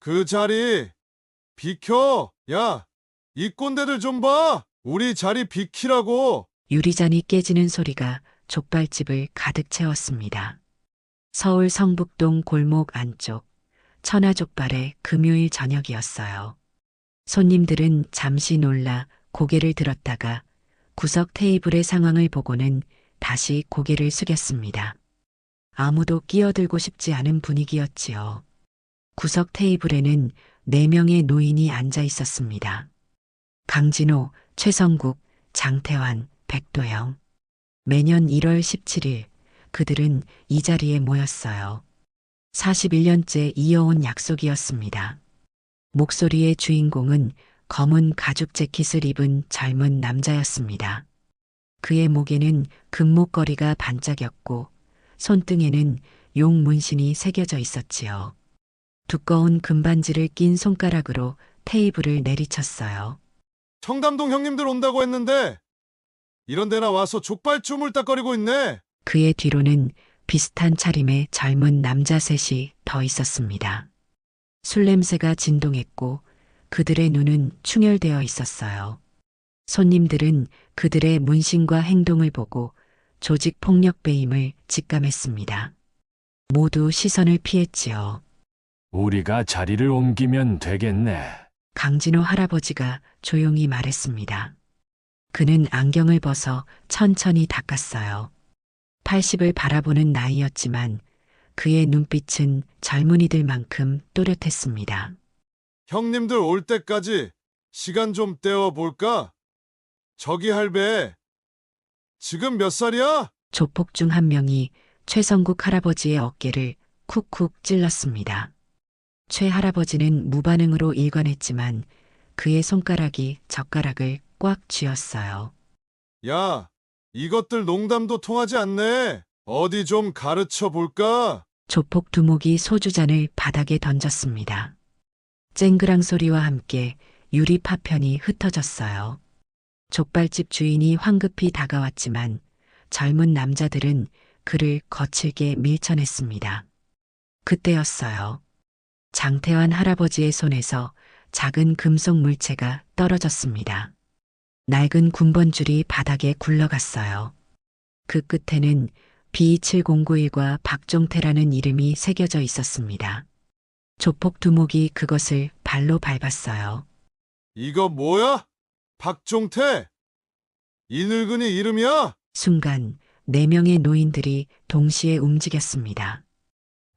그 자리 비켜. 야, 이 꼰대들 좀 봐. 우리 자리 비키라고. 유리잔이 깨지는 소리가 족발집을 가득 채웠습니다. 서울 성북동 골목 안쪽 천하족발의 금요일 저녁이었어요. 손님들은 잠시 놀라 고개를 들었다가 구석 테이블의 상황을 보고는 다시 고개를 숙였습니다. 아무도 끼어들고 싶지 않은 분위기였지요. 구석 테이블에는 4명의 노인이 앉아 있었습니다. 강진호, 최성국, 장태환, 백도영. 매년 1월 17일 그들은 이 자리에 모였어요. 41년째 이어온 약속이었습니다. 목소리의 주인공은 검은 가죽 재킷을 입은 젊은 남자였습니다. 그의 목에는 금목걸이가 반짝였고 손등에는 용 문신이 새겨져 있었지요. 두꺼운 금반지를 낀 손가락으로 테이블을 내리쳤어요. 청담동 형님들 온다고 했는데 이런 데나 와서 족발 쪼물딱거리고 있네. 그의 뒤로는 비슷한 차림의 젊은 남자 셋이 더 있었습니다. 술 냄새가 진동했고 그들의 눈은 충혈되어 있었어요. 손님들은 그들의 문신과 행동을 보고 조직 폭력배임을 직감했습니다. 모두 시선을 피했지요. 우리가 자리를 옮기면 되겠네. 강진호 할아버지가 조용히 말했습니다. 그는 안경을 벗어 천천히 닦았어요. 80을 바라보는 나이였지만 그의 눈빛은 젊은이들만큼 또렷했습니다. 형님들 올 때까지 시간 좀 때워볼까? 저기 할배. 지금 몇 살이야? 조폭 중 한 명이 최성국 할아버지의 어깨를 쿡쿡 찔렀습니다. 최 할아버지는 무반응으로 일관했지만 그의 손가락이 젓가락을 꽉 쥐었어요. 야, 이것들 농담도 통하지 않네. 어디 좀 가르쳐 볼까? 조폭 두목이 소주잔을 바닥에 던졌습니다. 쨍그랑 소리와 함께 유리 파편이 흩어졌어요. 족발집 주인이 황급히 다가왔지만 젊은 남자들은 그를 거칠게 밀쳐냈습니다. 그때였어요. 장태환 할아버지의 손에서 작은 금속 물체가 떨어졌습니다. 낡은 군번줄이 바닥에 굴러갔어요. 그 끝에는 B7091과 박종태라는 이름이 새겨져 있었습니다. 조폭 두목이 그것을 발로 밟았어요. 이거 뭐야? 박종태? 이 늙은이 이름이야? 순간 4명의 노인들이 동시에 움직였습니다.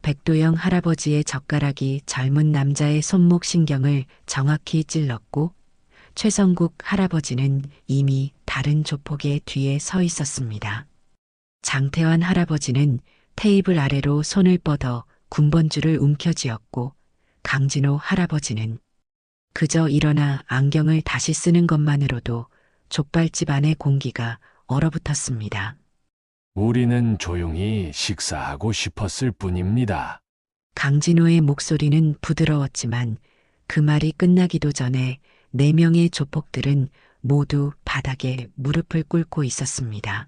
백도영 할아버지의 젓가락이 젊은 남자의 손목 신경을 정확히 찔렀고 최성국 할아버지는 이미 다른 조폭의 뒤에 서 있었습니다. 장태환 할아버지는 테이블 아래로 손을 뻗어 군번줄을 움켜쥐었고 강진호 할아버지는 그저 일어나 안경을 다시 쓰는 것만으로도 족발집 안의 공기가 얼어붙었습니다. 우리는 조용히 식사하고 싶었을 뿐입니다. 강진호의 목소리는 부드러웠지만 그 말이 끝나기도 전에 4명의 조폭들은 모두 바닥에 무릎을 꿇고 있었습니다.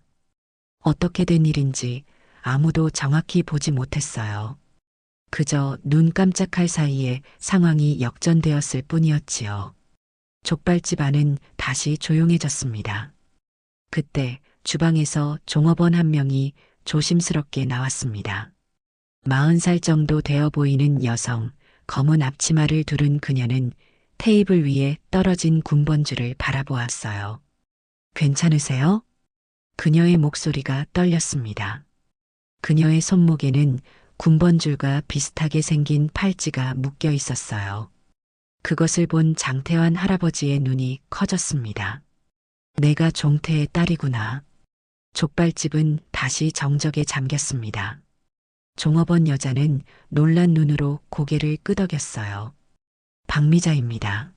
어떻게 된 일인지 아무도 정확히 보지 못했어요. 그저 눈 깜짝할 사이에 상황이 역전되었을 뿐이었지요. 족발집 안은 다시 조용해졌습니다. 그때 주방에서 종업원 한 명이 조심스럽게 나왔습니다. 40살 정도 되어 보이는 여성, 검은 앞치마를 두른 그녀는 테이블 위에 떨어진 군번줄을 바라보았어요. 괜찮으세요? 그녀의 목소리가 떨렸습니다. 그녀의 손목에는 군번줄과 비슷하게 생긴 팔찌가 묶여 있었어요. 그것을 본 장태환 할아버지의 눈이 커졌습니다. 내가 종태의 딸이구나. 족발집은 다시 정적에 잠겼습니다. 종업원 여자는 놀란 눈으로 고개를 끄덕였어요. 박미자입니다.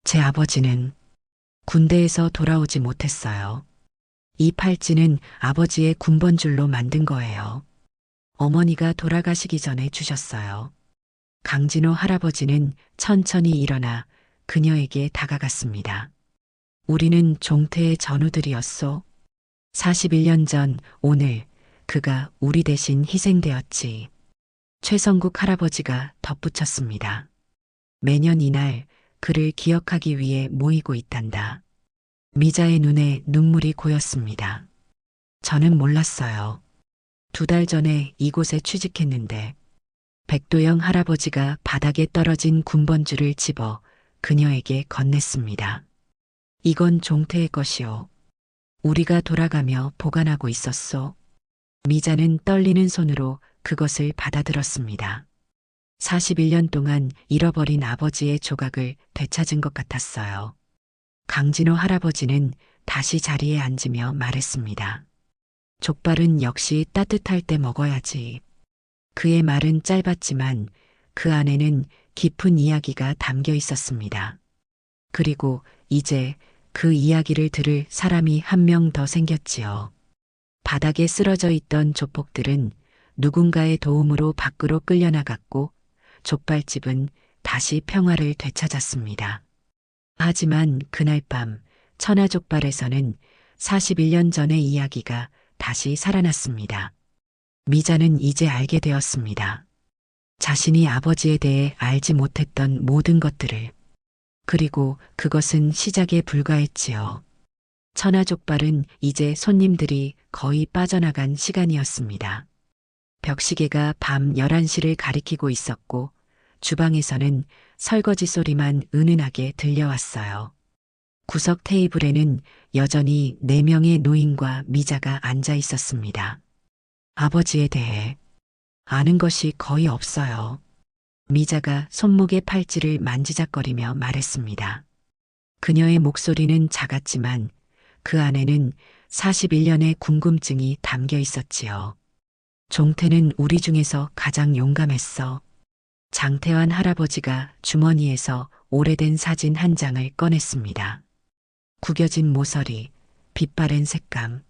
제 아버지는 군대에서 돌아오지 못했어요. 이 팔찌는 아버지의 군번줄로 만든 거예요. 어머니가 돌아가시기 전에 주셨어요. 강진호 할아버지는 천천히 일어나 그녀에게 다가갔습니다. 우리는 종태의 전우들이었소. 41년 전 오늘 그가 우리 대신 희생되었지. 최성국 할아버지가 덧붙였습니다. 매년 이날 그를 기억하기 위해 모이고 있단다. 미자의 눈에 눈물이 고였습니다. 저는 몰랐어요. 2달 전에 이곳에 취직했는데 백도영 할아버지가 바닥에 떨어진 군번줄을 집어 그녀에게 건넸습니다. 이건 종태의 것이오. 우리가 돌아가며 보관하고 있었소. 미자는 떨리는 손으로 그것을 받아들었습니다. 41년 동안 잃어버린 아버지의 조각을 되찾은 것 같았어요. 강진호 할아버지는 다시 자리에 앉으며 말했습니다. 족발은 역시 따뜻할 때 먹어야지. 그의 말은 짧았지만 그 안에는 깊은 이야기가 담겨 있었습니다. 그리고 이제 그 이야기를 들을 사람이 한 명 더 생겼지요. 바닥에 쓰러져 있던 조폭들은 누군가의 도움으로 밖으로 끌려나갔고 족발집은 다시 평화를 되찾았습니다. 하지만 그날 밤 천하족발에서는 41년 전의 이야기가 다시 살아났습니다. 미자는 이제 알게 되었습니다. 자신이 아버지에 대해 알지 못했던 모든 것들을. 그리고 그것은 시작에 불과했지요. 천하족발은 이제 손님들이 거의 빠져나간 시간이었습니다. 벽시계가 밤 11시를 가리키고 있었고 주방에서는 설거지 소리만 은은하게 들려왔어요. 구석 테이블에는 여전히 4명의 노인과 미자가 앉아 있었습니다. 아버지에 대해 아는 것이 거의 없어요. 미자가 손목의 팔찌를 만지작거리며 말했습니다. 그녀의 목소리는 작았지만 그 안에는 41년의 궁금증이 담겨 있었지요. 종태는 우리 중에서 가장 용감했어. 장태환 할아버지가 주머니에서 오래된 사진 한 장을 꺼냈습니다. 구겨진 모서리, 빛바랜 색감.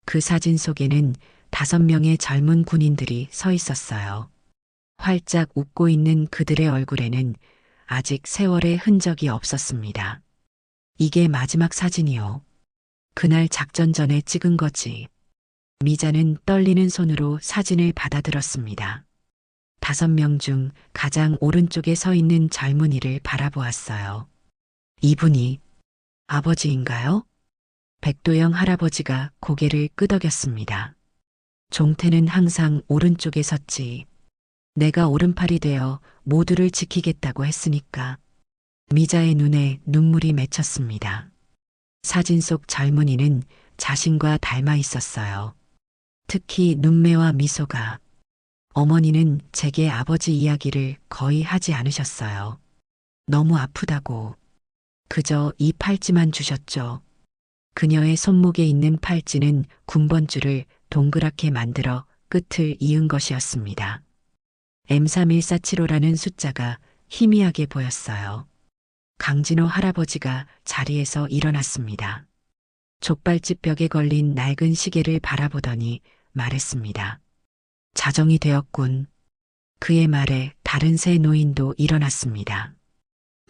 그 사진 속에는 5명의 젊은 군인들이 서 있었어요. 활짝 웃고 있는 그들의 얼굴에는 아직 세월의 흔적이 없었습니다. 이게 마지막 사진이요. 그날 작전 전에 찍은 거지. 미자는 떨리는 손으로 사진을 받아들었습니다. 5명 중 가장 오른쪽에 서 있는 젊은이를 바라보았어요. 이분이 아버지인가요? 백도영 할아버지가 고개를 끄덕였습니다. 종태는 항상 오른쪽에 섰지. 내가 오른팔이 되어 모두를 지키겠다고 했으니까. 미자의 눈에 눈물이 맺혔습니다. 사진 속 젊은이는 자신과 닮아 있었어요. 특히 눈매와 미소가. 어머니는 제게 아버지 이야기를 거의 하지 않으셨어요. 너무 아프다고. 그저 이 팔찌만 주셨죠. 그녀의 손목에 있는 팔찌는 군번줄을 동그랗게 만들어 끝을 이은 것이었습니다. M31475라는 숫자가 희미하게 보였어요. 강진호 할아버지가 자리에서 일어났습니다. 족발집 벽에 걸린 낡은 시계를 바라보더니 말했습니다. 자정이 되었군. 그의 말에 다른 세 노인도 일어났습니다.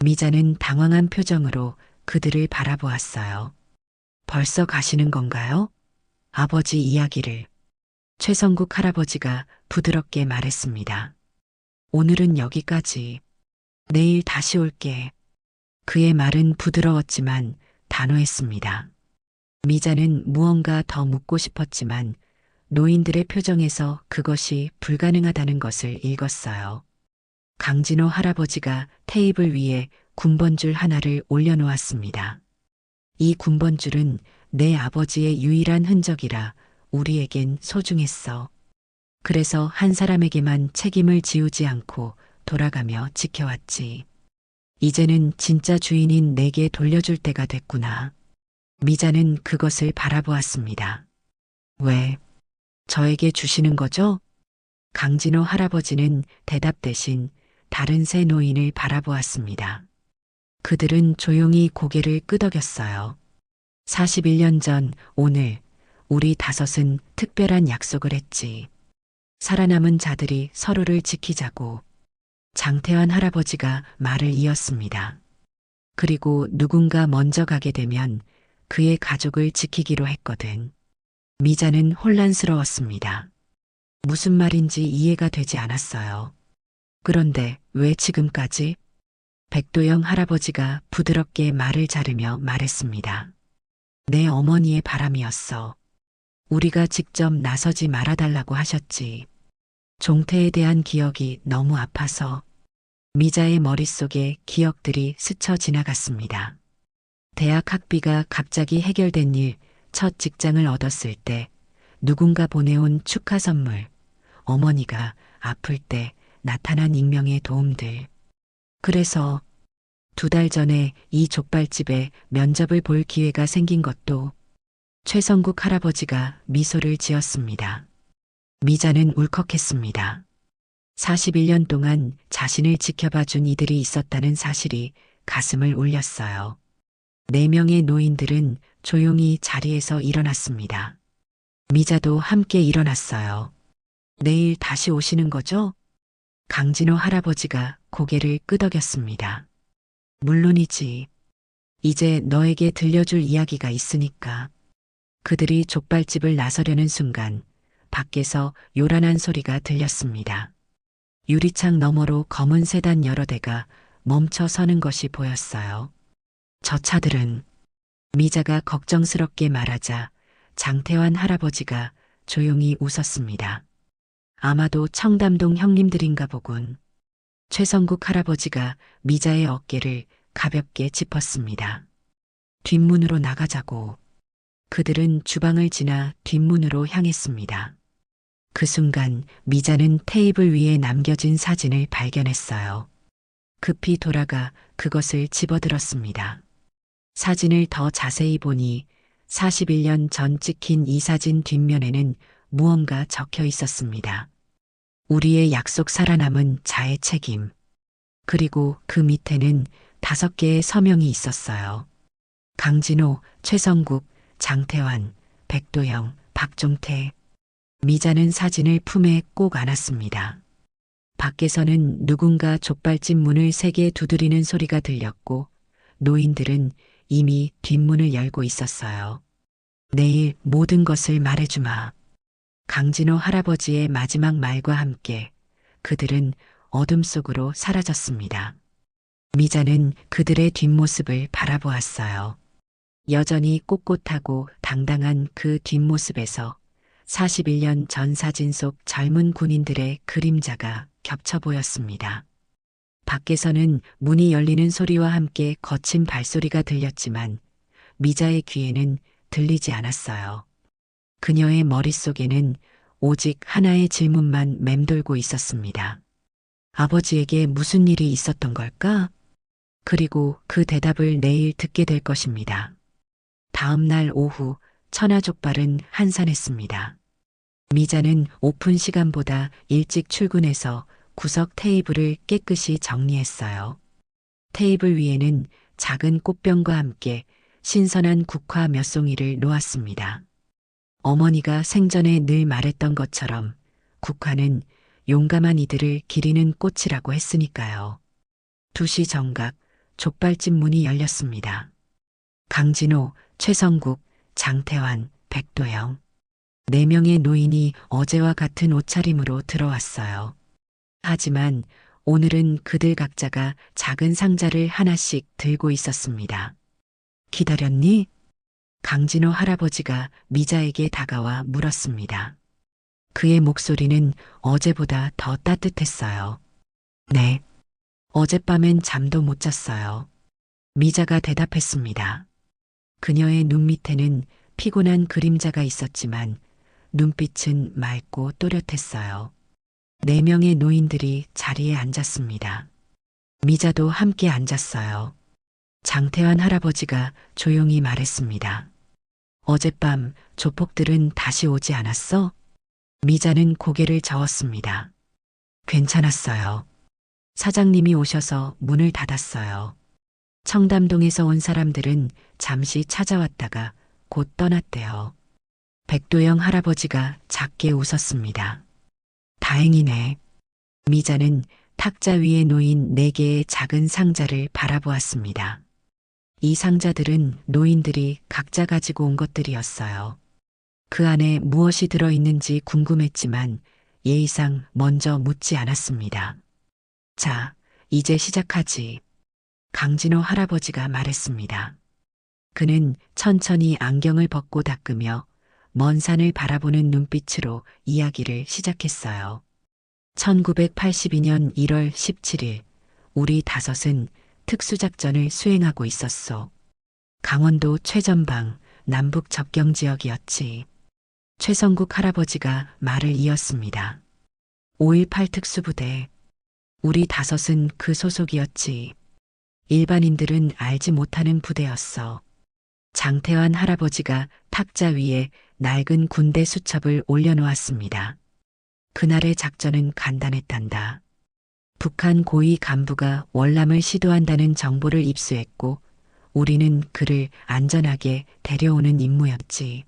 미자는 당황한 표정으로 그들을 바라보았어요. 벌써 가시는 건가요? 아버지 이야기를. 최성국 할아버지가 부드럽게 말했습니다. 오늘은 여기까지. 내일 다시 올게. 그의 말은 부드러웠지만 단호했습니다. 미자는 무언가 더 묻고 싶었지만 노인들의 표정에서 그것이 불가능하다는 것을 읽었어요. 강진호 할아버지가 테이블 위에 군번줄 하나를 올려놓았습니다. 이 군번줄은 내 아버지의 유일한 흔적이라 우리에겐 소중했어. 그래서 한 사람에게만 책임을 지우지 않고 돌아가며 지켜왔지. 이제는 진짜 주인인 내게 돌려줄 때가 됐구나. 미자는 그것을 바라보았습니다. 왜? 저에게 주시는 거죠? 강진호 할아버지는 대답 대신 다른 세 노인을 바라보았습니다. 그들은 조용히 고개를 끄덕였어요. 41년 전 오늘 우리 5은 특별한 약속을 했지. 살아남은 자들이 서로를 지키자고. 장태환 할아버지가 말을 이었습니다. 그리고 누군가 먼저 가게 되면 그의 가족을 지키기로 했거든. 미자는 혼란스러웠습니다. 무슨 말인지 이해가 되지 않았어요. 그런데 왜 지금까지? 백도영 할아버지가 부드럽게 말을 자르며 말했습니다. 내 어머니의 바람이었어. 우리가 직접 나서지 말아달라고 하셨지. 종태에 대한 기억이 너무 아파서. 미자의 머릿속에 기억들이 스쳐 지나갔습니다. 대학 학비가 갑자기 해결된 일, 첫 직장을 얻었을 때, 누군가 보내온 축하 선물, 어머니가 아플 때 나타난 익명의 도움들. 그래서 2달 전에 이 족발집에 면접을 볼 기회가 생긴 것도 최성국 할아버지가 미소를 지었습니다. 미자는 울컥했습니다. 41년 동안 자신을 지켜봐 준 이들이 있었다는 사실이 가슴을 울렸어요. 4명의 노인들은 조용히 자리에서 일어났습니다. 미자도 함께 일어났어요. 내일 다시 오시는 거죠? 강진호 할아버지가 고개를 끄덕였습니다. 물론이지. 이제 너에게 들려줄 이야기가 있으니까. 그들이 족발집을 나서려는 순간 밖에서 요란한 소리가 들렸습니다. 유리창 너머로 검은 세단 여러 대가 멈춰 서는 것이 보였어요. 저 차들은 미자가 걱정스럽게 말하자 장태환 할아버지가 조용히 웃었습니다. 아마도 청담동 형님들인가 보군. 최성국 할아버지가 미자의 어깨를 가볍게 짚었습니다. 뒷문으로 나가자고. 그들은 주방을 지나 뒷문으로 향했습니다. 그 순간 미자는 테이블 위에 남겨진 사진을 발견했어요. 급히 돌아가 그것을 집어들었습니다. 사진을 더 자세히 보니 41년 전 찍힌 이 사진 뒷면에는 무언가 적혀 있었습니다. 우리의 약속 살아남은 자의 책임. 그리고 그 밑에는 5개의 서명이 있었어요. 강진호, 최성국, 장태환, 백도영, 박종태. 미자는 사진을 품에 꼭 안았습니다. 밖에서는 누군가 족발집 문을 세게 두드리는 소리가 들렸고 노인들은 이미 뒷문을 열고 있었어요. 내일 모든 것을 말해주마. 강진호 할아버지의 마지막 말과 함께 그들은 어둠 속으로 사라졌습니다. 미자는 그들의 뒷모습을 바라보았어요. 여전히 꼿꼿하고 당당한 그 뒷모습에서 41년 전 사진 속 젊은 군인들의 그림자가 겹쳐 보였습니다. 밖에서는 문이 열리는 소리와 함께 거친 발소리가 들렸지만 미자의 귀에는 들리지 않았어요. 그녀의 머릿속에는 오직 하나의 질문만 맴돌고 있었습니다. 아버지에게 무슨 일이 있었던 걸까? 그리고 그 대답을 내일 듣게 될 것입니다. 다음 날 오후 천하족발은 한산했습니다. 미자는 오픈 시간보다 일찍 출근해서 구석 테이블을 깨끗이 정리했어요. 테이블 위에는 작은 꽃병과 함께 신선한 국화 몇 송이를 놓았습니다. 어머니가 생전에 늘 말했던 것처럼 국화는 용감한 이들을 기리는 꽃이라고 했으니까요. 2시 정각 족발집 문이 열렸습니다. 강진호, 최성국, 장태환, 백도영. 4명의 노인이 어제와 같은 옷차림으로 들어왔어요. 하지만 오늘은 그들 각자가 작은 상자를 하나씩 들고 있었습니다. 기다렸니? 강진호 할아버지가 미자에게 다가와 물었습니다. 그의 목소리는 어제보다 더 따뜻했어요. 네. 어젯밤엔 잠도 못 잤어요. 미자가 대답했습니다. 그녀의 눈 밑에는 피곤한 그림자가 있었지만 눈빛은 맑고 또렷했어요. 4명의 노인들이 자리에 앉았습니다. 미자도 함께 앉았어요. 장태환 할아버지가 조용히 말했습니다. 어젯밤 조폭들은 다시 오지 않았어? 미자는 고개를 저었습니다. 괜찮았어요. 사장님이 오셔서 문을 닫았어요. 청담동에서 온 사람들은 잠시 찾아왔다가 곧 떠났대요. 백도영 할아버지가 작게 웃었습니다. 다행이네. 미자는 탁자 위에 놓인 4개의 작은 상자를 바라보았습니다. 이 상자들은 노인들이 각자 가지고 온 것들이었어요. 그 안에 무엇이 들어있는지 궁금했지만 예의상 먼저 묻지 않았습니다. 자, 이제 시작하지. 강진호 할아버지가 말했습니다. 그는 천천히 안경을 벗고 닦으며 먼 산을 바라보는 눈빛으로 이야기를 시작했어요. 1982년 1월 17일, 우리 다섯은 특수작전을 수행하고 있었소. 강원도 최전방 남북 접경 지역이었지. 최성국 할아버지가 말을 이었습니다. 5.18 특수부대. 우리 다섯은 그 소속이었지. 일반인들은 알지 못하는 부대였어. 장태환 할아버지가 탁자 위에 낡은 군대 수첩을 올려놓았습니다. 그날의 작전은 간단했단다. 북한 고위 간부가 월남을 시도한다는 정보를 입수했고 우리는 그를 안전하게 데려오는 임무였지.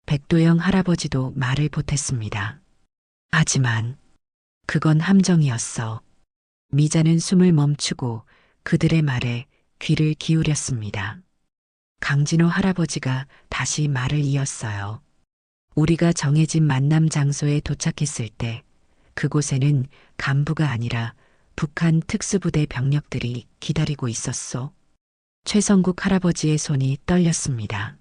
백도영 할아버지도 말을 보탰습니다. 하지만 그건 함정이었어. 미자는 숨을 멈추고 그들의 말에 귀를 기울였습니다. 강진호 할아버지가 다시 말을 이었어요. 우리가 정해진 만남 장소에 도착했을 때 그곳에는 간부가 아니라 북한 특수부대 병력들이 기다리고 있었소. 최성국 할아버지의 손이 떨렸습니다.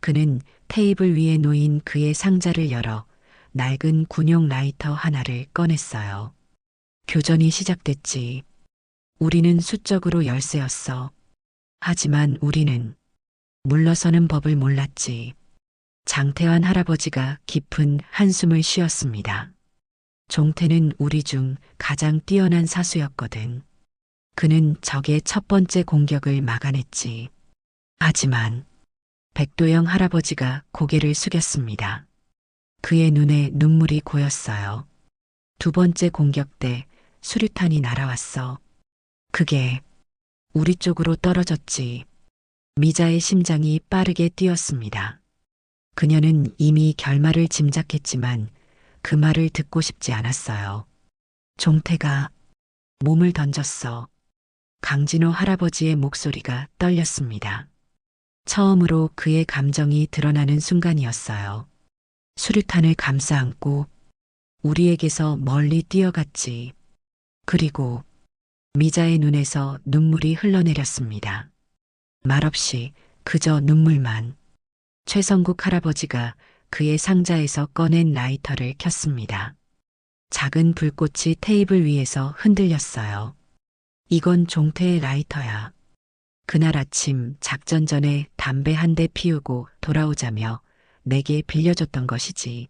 그는 테이블 위에 놓인 그의 상자를 열어 낡은 군용 라이터 하나를 꺼냈어요. 교전이 시작됐지. 우리는 수적으로 열세였어. 하지만 우리는 물러서는 법을 몰랐지. 장태환 할아버지가 깊은 한숨을 쉬었습니다. 종태는 우리 중 가장 뛰어난 사수였거든. 그는 적의 첫 번째 공격을 막아냈지. 하지만 백도영 할아버지가 고개를 숙였습니다. 그의 눈에 눈물이 고였어요. 두 번째 공격 때 수류탄이 날아왔어. 그게 우리 쪽으로 떨어졌지. 미자의 심장이 빠르게 뛰었습니다. 그녀는 이미 결말을 짐작했지만 그 말을 듣고 싶지 않았어요. 종태가 몸을 던졌어. 강진호 할아버지의 목소리가 떨렸습니다. 처음으로 그의 감정이 드러나는 순간이었어요. 수류탄을 감싸 안고 우리에게서 멀리 뛰어갔지. 그리고 미자의 눈에서 눈물이 흘러내렸습니다. 말없이 그저 눈물만. 최성국 할아버지가 그의 상자에서 꺼낸 라이터를 켰습니다. 작은 불꽃이 테이블 위에서 흔들렸어요. 이건 종태의 라이터야. 그날 아침 작전 전에 담배 한 대 피우고 돌아오자며 내게 빌려줬던 것이지.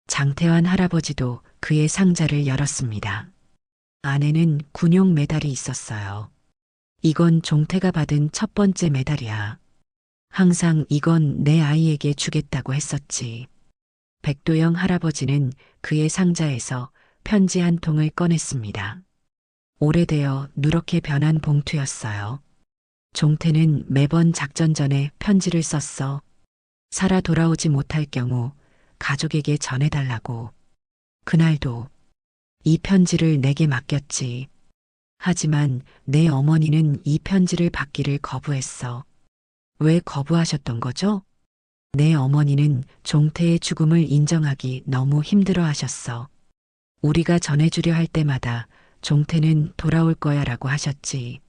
장태환 할아버지도 그의 상자를 열었습니다. 안에는 군용 메달이 있었어요. 이건 종태가 받은 첫 번째 메달이야. 항상 이건 내 아이에게 주겠다고 했었지. 백도영 할아버지는 그의 상자에서 편지 한 통을 꺼냈습니다. 오래되어 누렇게 변한 봉투였어요. 종태는 매번 작전 전에 편지를 썼어. 살아 돌아오지 못할 경우 가족에게 전해달라고. 그날도 이 편지를 내게 맡겼지. 하지만 내 어머니는 이 편지를 받기를 거부했어. 왜 거부하셨던 거죠? 내 어머니는 종태의 죽음을 인정하기 너무 힘들어 하셨어. 우리가 전해주려 할 때마다 종태는 돌아올 거야라고 하셨지.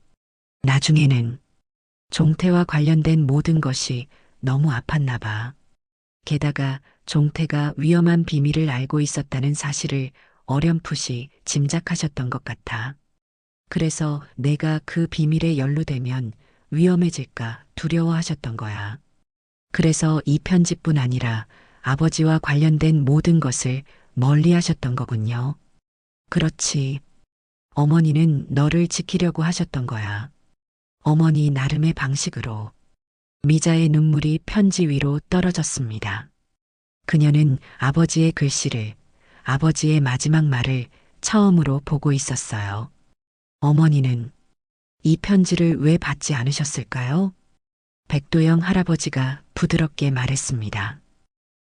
나중에는 종태와 관련된 모든 것이 너무 아팠나 봐. 게다가 종태가 위험한 비밀을 알고 있었다는 사실을 어렴풋이 짐작하셨던 것 같아. 그래서 내가 그 비밀에 연루되면 위험해질까 두려워하셨던 거야. 그래서 이 편지뿐 아니라 아버지와 관련된 모든 것을 멀리 하셨던 거군요. 그렇지. 어머니는 너를 지키려고 하셨던 거야. 어머니 나름의 방식으로. 미자의 눈물이 편지 위로 떨어졌습니다. 그녀는 아버지의 글씨를, 아버지의 마지막 말을 처음으로 보고 있었어요. 어머니는 이 편지를 왜 받지 않으셨을까요? 백도영 할아버지가 부드럽게 말했습니다.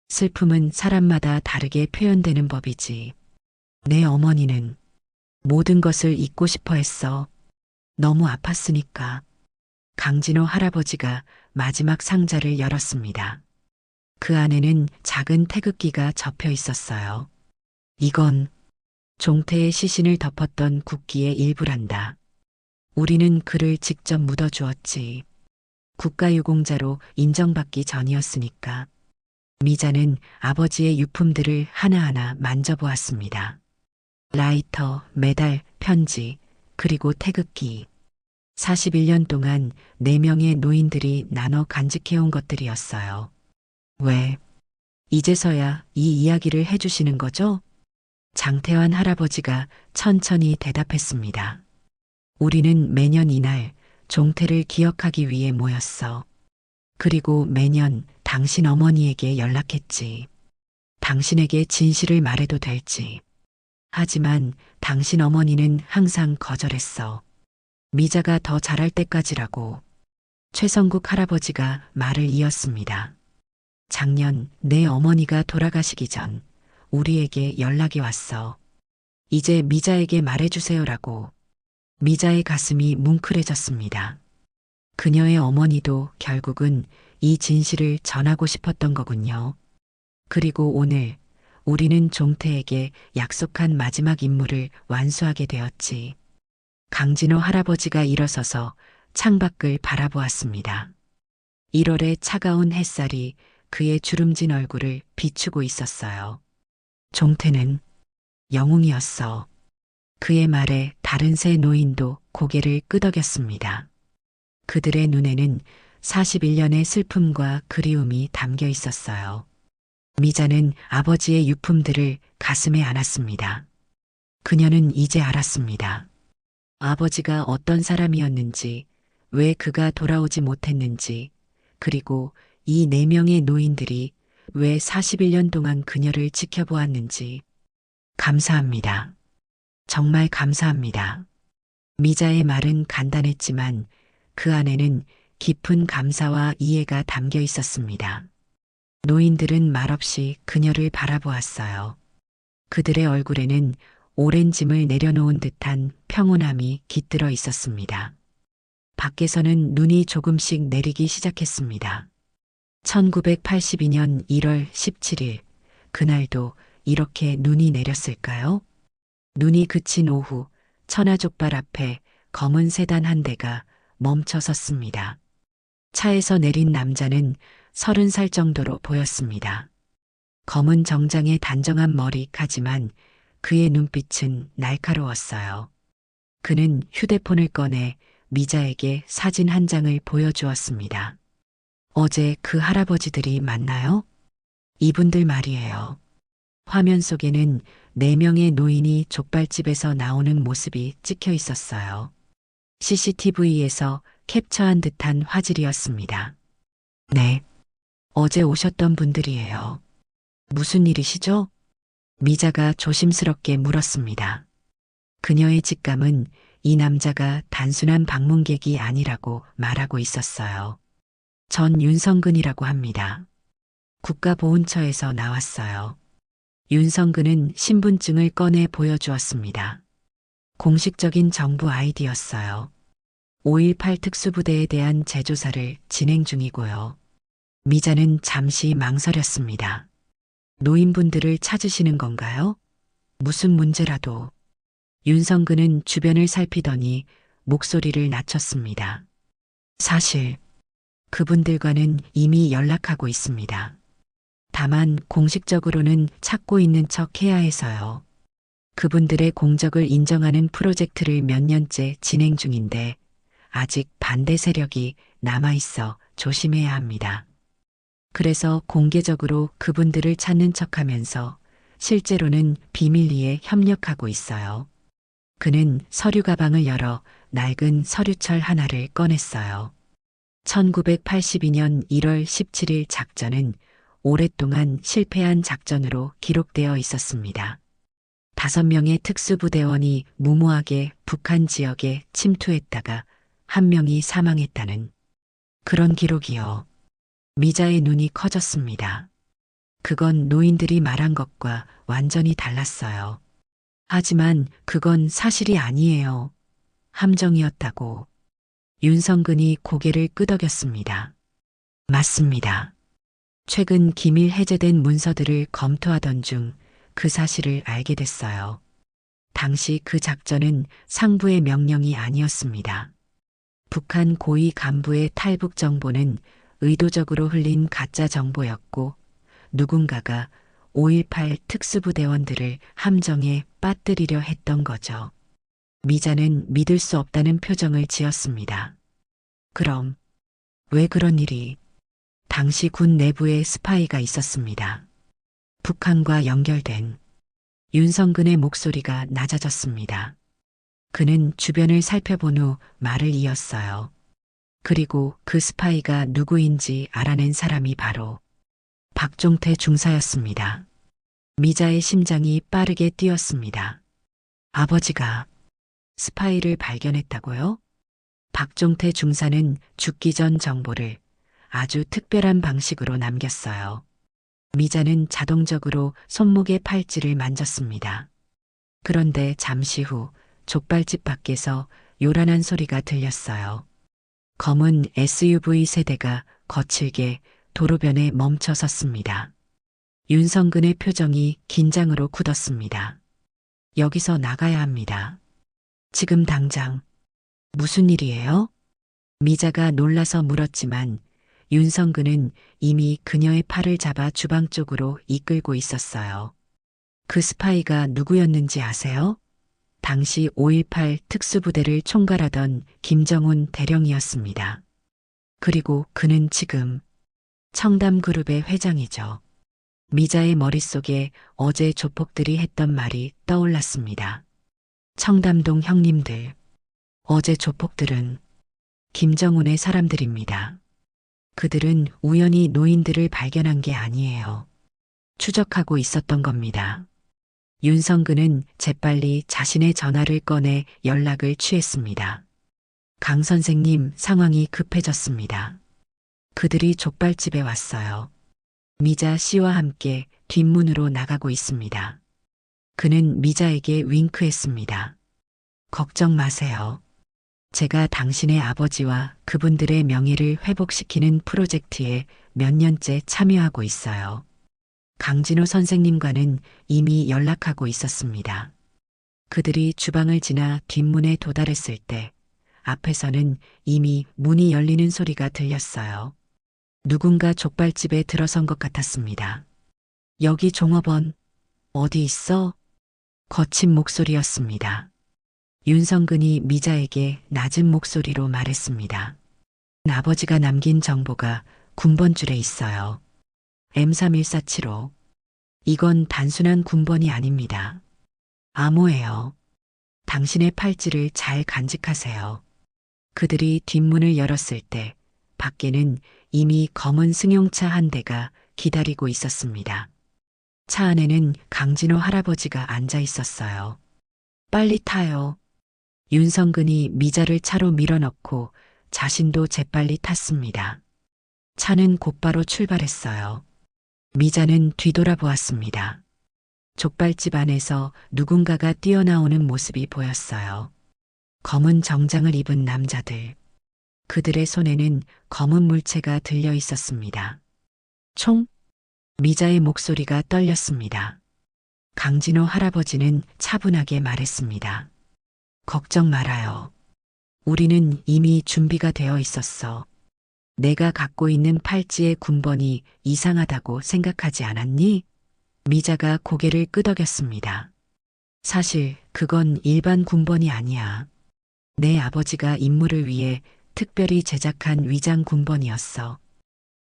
슬픔은 사람마다 다르게 표현되는 법이지. 내 어머니는 모든 것을 잊고 싶어 했어. 너무 아팠으니까. 강진호 할아버지가 마지막 상자를 열었습니다. 그 안에는 작은 태극기가 접혀 있었어요. 이건 종태의 시신을 덮었던 국기의 일부란다. 우리는 그를 직접 묻어주었지. 국가유공자로 인정받기 전이었으니까. 미자는 아버지의 유품들을 하나하나 만져보았습니다. 라이터, 메달, 편지, 그리고 태극기. 41년 동안 4명의 노인들이 나눠 간직해온 것들이었어요. 왜? 이제서야 이 이야기를 해주시는 거죠? 장태환 할아버지가 천천히 대답했습니다. 우리는 매년 이날 종태를 기억하기 위해 모였어. 그리고 매년 당신 어머니에게 연락했지. 당신에게 진실을 말해도 될지. 하지만 당신 어머니는 항상 거절했어. 미자가 더 잘할 때까지라고. 최성국 할아버지가 말을 이었습니다. 작년 내 어머니가 돌아가시기 전 우리에게 연락이 왔어. 이제 미자에게 말해주세요라고. 미자의 가슴이 뭉클해졌습니다. 그녀의 어머니도 결국은 이 진실을 전하고 싶었던 거군요. 그리고 오늘 우리는 종태에게 약속한 마지막 임무를 완수하게 되었지. 강진호 할아버지가 일어서서 창밖을 바라보았습니다. 1월의 차가운 햇살이 그의 주름진 얼굴을 비추고 있었어요. 종태는 영웅이었어. 그의 말에 다른 세 노인도 고개를 끄덕였습니다. 그들의 눈에는 41년의 슬픔과 그리움이 담겨 있었어요. 미자는 아버지의 유품들을 가슴에 안았습니다. 그녀는 이제 알았습니다. 아버지가 어떤 사람이었는지, 왜 그가 돌아오지 못했는지, 그리고 이 4명의 노인들이 왜 41년 동안 그녀를 지켜보았는지. 감사합니다. 정말 감사합니다. 미자의 말은 간단했지만 그 안에는 깊은 감사와 이해가 담겨 있었습니다. 노인들은 말없이 그녀를 바라보았어요. 그들의 얼굴에는 오랜 짐을 내려놓은 듯한 평온함이 깃들어 있었습니다. 밖에서는 눈이 조금씩 내리기 시작했습니다. 1982년 1월 17일, 그날도 이렇게 눈이 내렸을까요? 눈이 그친 오후, 천하족발 앞에 검은 세단 한 대가 멈춰 섰습니다. 차에서 내린 남자는 30살 정도로 보였습니다. 검은 정장에 단정한 머리카지만 그의 눈빛은 날카로웠어요. 그는 휴대폰을 꺼내 미자에게 사진 한 장을 보여주었습니다. 어제 그 할아버지들이 맞나요? 이분들 말이에요. 화면 속에는 4명의 노인이 족발집에서 나오는 모습이 찍혀 있었어요. CCTV에서 캡처한 듯한 화질이었습니다. 네. 어제 오셨던 분들이에요. 무슨 일이시죠? 미자가 조심스럽게 물었습니다. 그녀의 직감은 이 남자가 단순한 방문객이 아니라고 말하고 있었어요. 전 윤성근이라고 합니다. 국가보훈처에서 나왔어요. 윤성근은 신분증을 꺼내 보여주었습니다. 공식적인 정부 아이디였어요. 5.18 특수부대에 대한 재조사를 진행 중이고요. 미자는 잠시 망설였습니다. 노인분들을 찾으시는 건가요? 무슨 문제라도. 윤성근은 주변을 살피더니 목소리를 낮췄습니다. 사실 그분들과는 이미 연락하고 있습니다. 다만 공식적으로는 찾고 있는 척 해야 해서요. 그분들의 공적을 인정하는 프로젝트를 몇 년째 진행 중인데 아직 반대 세력이 남아있어 조심해야 합니다. 그래서 공개적으로 그분들을 찾는 척하면서 실제로는 비밀리에 협력하고 있어요. 그는 서류 가방을 열어 낡은 서류철 하나를 꺼냈어요. 1982년 1월 17일 작전은 오랫동안 실패한 작전으로 기록되어 있었습니다. 5명의 특수부대원이 무모하게 북한 지역에 침투했다가 1명이 사망했다는 그런 기록이요. 미자의 눈이 커졌습니다. 그건 노인들이 말한 것과 완전히 달랐어요. 하지만 그건 사실이 아니에요. 함정이었다고. 윤성근이 고개를 끄덕였습니다. 맞습니다. 최근 기밀 해제된 문서들을 검토하던 중 그 사실을 알게 됐어요. 당시 그 작전은 상부의 명령이 아니었습니다. 북한 고위 간부의 탈북 정보는 의도적으로 흘린 가짜 정보였고 누군가가 5.18 특수부대원들을 함정에 빠뜨리려 했던 거죠. 미자는 믿을 수 없다는 표정을 지었습니다. 그럼 왜 그런 일이? 당시 군 내부에 스파이가 있었습니다. 북한과 연결된 윤성근의 목소리가 낮아졌습니다. 그는 주변을 살펴본 후 말을 이었어요. 그리고 그 스파이가 누구인지 알아낸 사람이 바로 박종태 중사였습니다. 미자의 심장이 빠르게 뛰었습니다. 아버지가 스파이를 발견했다고요? 박종태 중사는 죽기 전 정보를 아주 특별한 방식으로 남겼어요. 미자는 자동적으로 손목의 팔찌를 만졌습니다. 그런데 잠시 후 족발집 밖에서 요란한 소리가 들렸어요. 검은 SUV 세대가 거칠게 도로변에 멈춰 섰습니다. 윤성근의 표정이 긴장으로 굳었습니다. 여기서 나가야 합니다. 지금 당장. 무슨 일이에요? 미자가 놀라서 물었지만 윤성근은 이미 그녀의 팔을 잡아 주방 쪽으로 이끌고 있었어요. 그 스파이가 누구였는지 아세요? 당시 5.18 특수부대를 총괄하던 김정훈 대령이었습니다. 그리고 그는 지금 청담그룹의 회장이죠. 미자의 머릿속에 어제 조폭들이 했던 말이 떠올랐습니다. 청담동 형님들. 어제 조폭들은 김정훈의 사람들입니다. 그들은 우연히 노인들을 발견한 게 아니에요. 추적하고 있었던 겁니다. 윤성근은 재빨리 자신의 전화를 꺼내 연락을 취했습니다. 강 선생님, 상황이 급해졌습니다. 그들이 족발집에 왔어요. 미자 씨와 함께 뒷문으로 나가고 있습니다. 그는 미자에게 윙크했습니다. 걱정 마세요. 제가 당신의 아버지와 그분들의 명예를 회복시키는 프로젝트에 몇 년째 참여하고 있어요. 강진호 선생님과는 이미 연락하고 있었습니다. 그들이 주방을 지나 뒷문에 도달했을 때 앞에서는 이미 문이 열리는 소리가 들렸어요. 누군가 족발집에 들어선 것 같았습니다. 여기 종업원, 어디 있어? 거친 목소리였습니다. 윤성근이 미자에게 낮은 목소리로 말했습니다. 아버지가 남긴 정보가 군번줄에 있어요. M31475. 이건 단순한 군번이 아닙니다. 암호예요. 당신의 팔찌를 잘 간직하세요. 그들이 뒷문을 열었을 때 밖에는 이미 검은 승용차 한 대가 기다리고 있었습니다. 차 안에는 강진호 할아버지가 앉아 있었어요. 빨리 타요. 윤성근이 미자를 차로 밀어넣고 자신도 재빨리 탔습니다. 차는 곧바로 출발했어요. 미자는 뒤돌아보았습니다. 족발집 안에서 누군가가 뛰어나오는 모습이 보였어요. 검은 정장을 입은 남자들. 그들의 손에는 검은 물체가 들려 있었습니다. 총? 미자의 목소리가 떨렸습니다. 강진호 할아버지는 차분하게 말했습니다. 걱정 말아요. 우리는 이미 준비가 되어 있었어. 내가 갖고 있는 팔찌의 군번이 이상하다고 생각하지 않았니? 미자가 고개를 끄덕였습니다. 사실 그건 일반 군번이 아니야. 내 아버지가 임무를 위해 특별히 제작한 위장 군번이었어.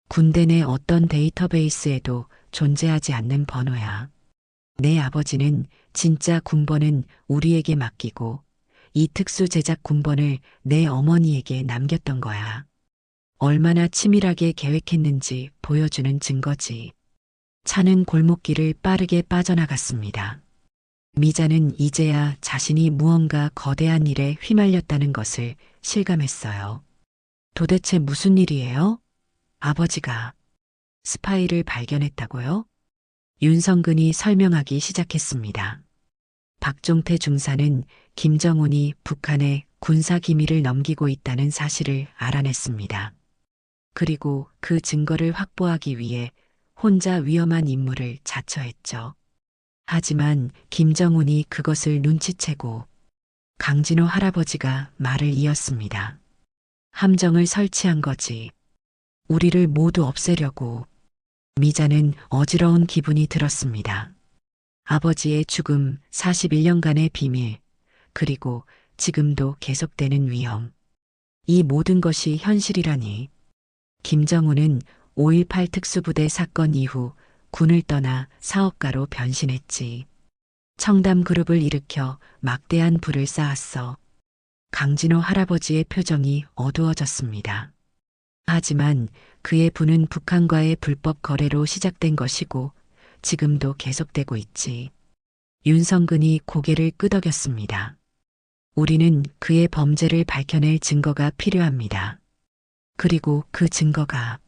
군대 내 어떤 데이터베이스에도 존재하지 않는 번호야. 내 아버지는 진짜 군번은 우리에게 맡기고 이 특수 제작 군번을 내 어머니에게 남겼던 거야. 얼마나 치밀하게 계획했는지 보여주는 증거지. 차는 골목길을 빠르게 빠져나갔습니다. 미자는 이제야 자신이 무언가 거대한 일에 휘말렸다는 것을 실감했어요. 도대체 무슨 일이에요? 아버지가 스파이를 발견했다고요? 윤성근이 설명하기 시작했습니다. 박종태 중사는 김정훈이 북한에 군사 기밀을 넘기고 있다는 사실을 알아냈습니다. 그리고 그 증거를 확보하기 위해 혼자 위험한 임무를 자처했죠. 하지만 김정훈이 그것을 눈치채고 강진호 할아버지가 말을 이었습니다. 함정을 설치한 거지. 우리를 모두 없애려고. 미자는 어지러운 기분이 들었습니다. 아버지의 죽음, 41년간의 비밀, 그리고 지금도 계속되는 위험. 이 모든 것이 현실이라니. 김정훈은 5.18 특수부대 사건 이후 군을 떠나 사업가로 변신했지. 청담그룹을 일으켜 막대한 부를 쌓았어. 강진호 할아버지의 표정이 어두워졌습니다. 하지만 그의 부는 북한과의 불법 거래로 시작된 것이고 지금도 계속되고 있지. 윤성근이 고개를 끄덕였습니다. 우리는 그의 범죄를 밝혀낼 증거가 필요합니다. 그리고 그 증거가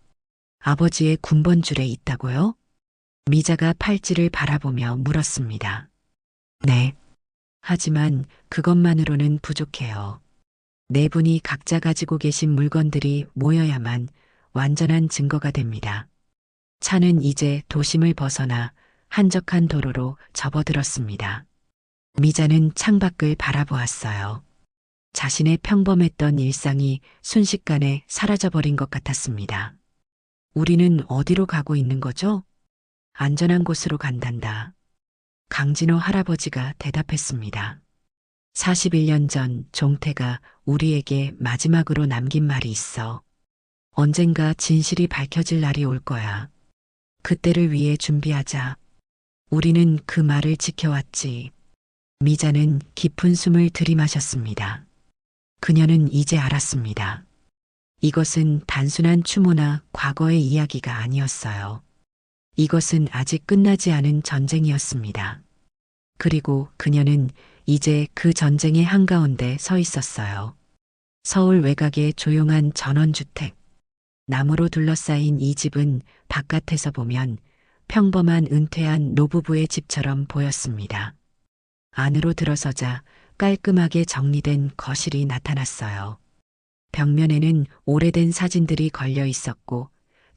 아버지의 군번줄에 있다고요? 미자가 팔찌를 바라보며 물었습니다. 네. 하지만 그것만으로는 부족해요. 네 분이 각자 가지고 계신 물건들이 모여야만 완전한 증거가 됩니다. 차는 이제 도심을 벗어나 한적한 도로로 접어들었습니다. 미자는 창밖을 바라보았어요. 자신의 평범했던 일상이 순식간에 사라져버린 것 같았습니다. 우리는 어디로 가고 있는 거죠? 안전한 곳으로 간단다. 강진호 할아버지가 대답했습니다. 41년 전 종태가 우리에게 마지막으로 남긴 말이 있어. 언젠가 진실이 밝혀질 날이 올 거야. 그때를 위해 준비하자. 우리는 그 말을 지켜왔지. 미자는 깊은 숨을 들이마셨습니다. 그녀는 이제 알았습니다. 이것은 단순한 추모나 과거의 이야기가 아니었어요. 이것은 아직 끝나지 않은 전쟁이었습니다. 그리고 그녀는 이제 그 전쟁의 한가운데 서 있었어요. 서울 외곽의 조용한 전원주택. 나무로 둘러싸인 이 집은 바깥에서 보면 평범한 은퇴한 노부부의 집처럼 보였습니다. 안으로 들어서자 깔끔하게 정리된 거실이 나타났어요. 벽면에는 오래된 사진들이 걸려 있었고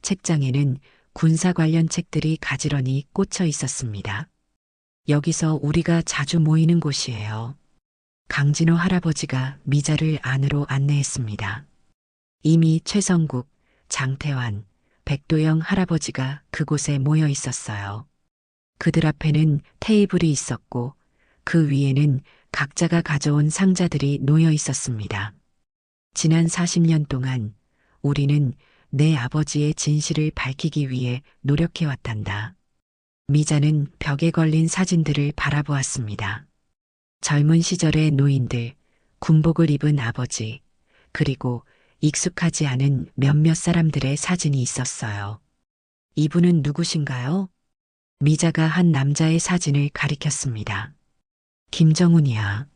책장에는 군사 관련 책들이 가지런히 꽂혀 있었습니다. 여기서 우리가 자주 모이는 곳이에요. 강진호 할아버지가 미자를 안으로 안내했습니다. 이미 최성국, 장태환, 백도영 할아버지가 그곳에 모여 있었어요. 그들 앞에는 테이블이 있었고 그 위에는 각자가 가져온 상자들이 놓여 있었습니다. 지난 40년 동안 우리는 내 아버지의 진실을 밝히기 위해 노력해왔단다. 미자는 벽에 걸린 사진들을 바라보았습니다. 젊은 시절의 노인들, 군복을 입은 아버지, 그리고 익숙하지 않은 몇몇 사람들의 사진이 있었어요. 이분은 누구신가요? 미자가 한 남자의 사진을 가리켰습니다. 김정훈이야.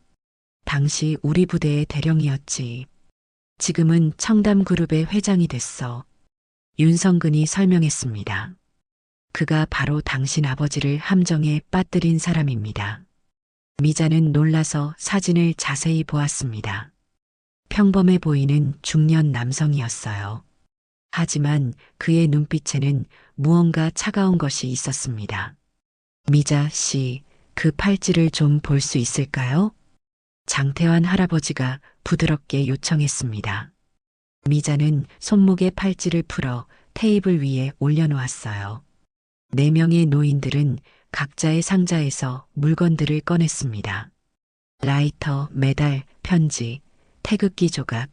당시 우리 부대의 대령이었지. 지금은 청담그룹의 회장이 됐어. 윤성근이 설명했습니다. 그가 바로 당신 아버지를 함정에 빠뜨린 사람입니다. 미자는 놀라서 사진을 자세히 보았습니다. 평범해 보이는 중년 남성이었어요. 하지만 그의 눈빛에는 무언가 차가운 것이 있었습니다. 미자 씨, 그 팔찌를 좀 볼 수 있을까요? 장태환 할아버지가 부드럽게 요청했습니다. 미자는 손목에 팔찌를 풀어 테이블 위에 올려놓았어요. 4명의 노인들은 각자의 상자에서 물건들을 꺼냈습니다. 라이터, 메달, 편지, 태극기 조각,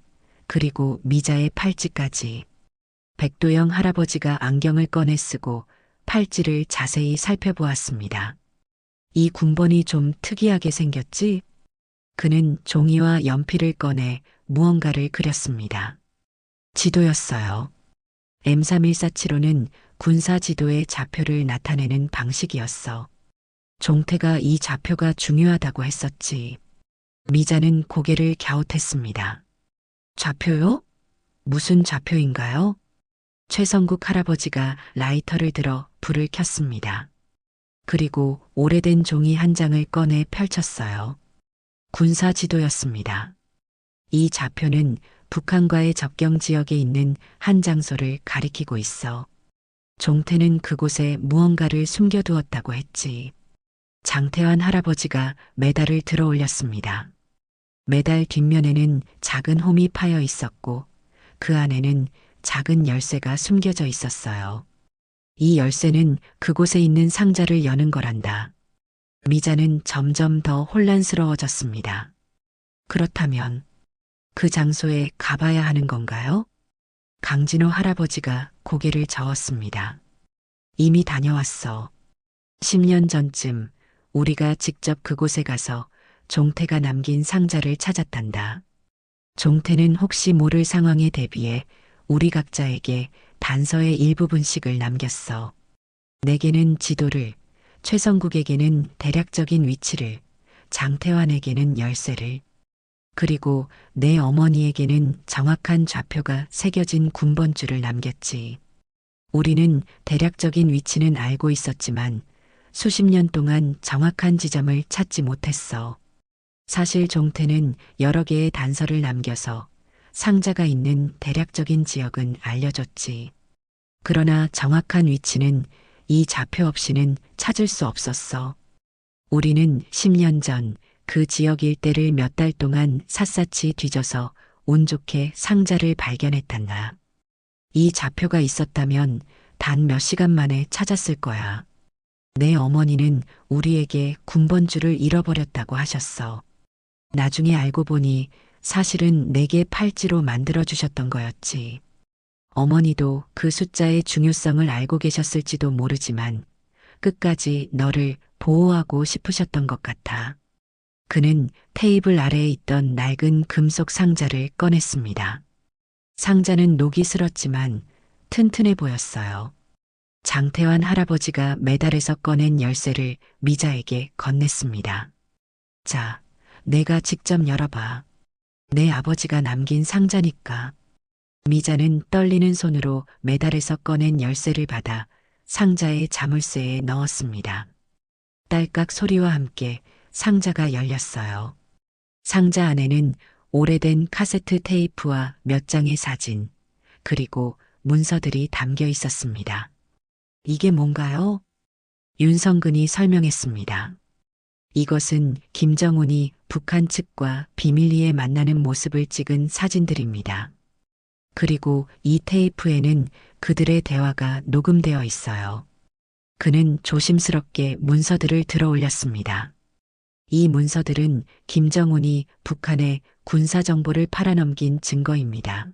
그리고 미자의 팔찌까지. 백도영 할아버지가 안경을 꺼내 쓰고 팔찌를 자세히 살펴보았습니다. 이 군번이 좀 특이하게 생겼지? 그는 종이와 연필을 꺼내 무언가를 그렸습니다. 지도였어요. M31475는 군사 지도의 좌표를 나타내는 방식이었어. 종태가 이 좌표가 중요하다고 했었지. 미자는 고개를 갸웃했습니다. 좌표요? 무슨 좌표인가요? 최성국 할아버지가 라이터를 들어 불을 켰습니다. 그리고 오래된 종이 한 장을 꺼내 펼쳤어요. 군사 지도였습니다. 이 좌표는 북한과의 접경 지역에 있는 한 장소를 가리키고 있어. 종태는 그곳에 무언가를 숨겨두었다고 했지. 장태환 할아버지가 메달을 들어 올렸습니다. 메달 뒷면에는 작은 홈이 파여 있었고 그 안에는 작은 열쇠가 숨겨져 있었어요. 이 열쇠는 그곳에 있는 상자를 여는 거란다. 미자는 점점 더 혼란스러워졌습니다. 그렇다면 그 장소에 가봐야 하는 건가요? 강진호 할아버지가 고개를 저었습니다. 이미 다녀왔어. 10년 전쯤 우리가 직접 그곳에 가서 종태가 남긴 상자를 찾았단다. 종태는 혹시 모를 상황에 대비해 우리 각자에게 단서의 일부분씩을 남겼어. 내게는 지도를, 최성국에게는 대략적인 위치를, 장태환에게는 열쇠를, 그리고 내 어머니에게는 정확한 좌표가 새겨진 군번줄을 남겼지. 우리는 대략적인 위치는 알고 있었지만 수십 년 동안 정확한 지점을 찾지 못했어. 사실 종태는 여러 개의 단서를 남겨서 상자가 있는 대략적인 지역은 알려줬지. 그러나 정확한 위치는 이 좌표 없이는 찾을 수 없었어. 우리는 10년 전 그 지역 일대를 몇 달 동안 샅샅이 뒤져서 운 좋게 상자를 발견했단다. 이 좌표가 있었다면 단 몇 시간 만에 찾았을 거야. 내 어머니는 우리에게 군번줄을 잃어버렸다고 하셨어. 나중에 알고 보니 사실은 내게 팔찌로 만들어 주셨던 거였지. 어머니도 그 숫자의 중요성을 알고 계셨을지도 모르지만 끝까지 너를 보호하고 싶으셨던 것 같아. 그는 테이블 아래에 있던 낡은 금속 상자를 꺼냈습니다. 상자는 녹이 슬었지만 튼튼해 보였어요. 장태환 할아버지가 메달에서 꺼낸 열쇠를 미자에게 건넸습니다. 자, 내가 직접 열어봐. 내 아버지가 남긴 상자니까. 미자는 떨리는 손으로 메달에서 꺼낸 열쇠를 받아 상자의 자물쇠에 넣었습니다. 딸깍 소리와 함께 상자가 열렸어요. 상자 안에는 오래된 카세트 테이프와 몇 장의 사진, 그리고 문서들이 담겨 있었습니다. 이게 뭔가요? 윤성근이 설명했습니다. 이것은 김정은이 북한 측과 비밀리에 만나는 모습을 찍은 사진들입니다. 그리고 이 테이프에는 그들의 대화가 녹음되어 있어요. 그는 조심스럽게 문서들을 들어 올렸습니다. 이 문서들은 김정은이 북한에 군사정보를 팔아넘긴 증거입니다.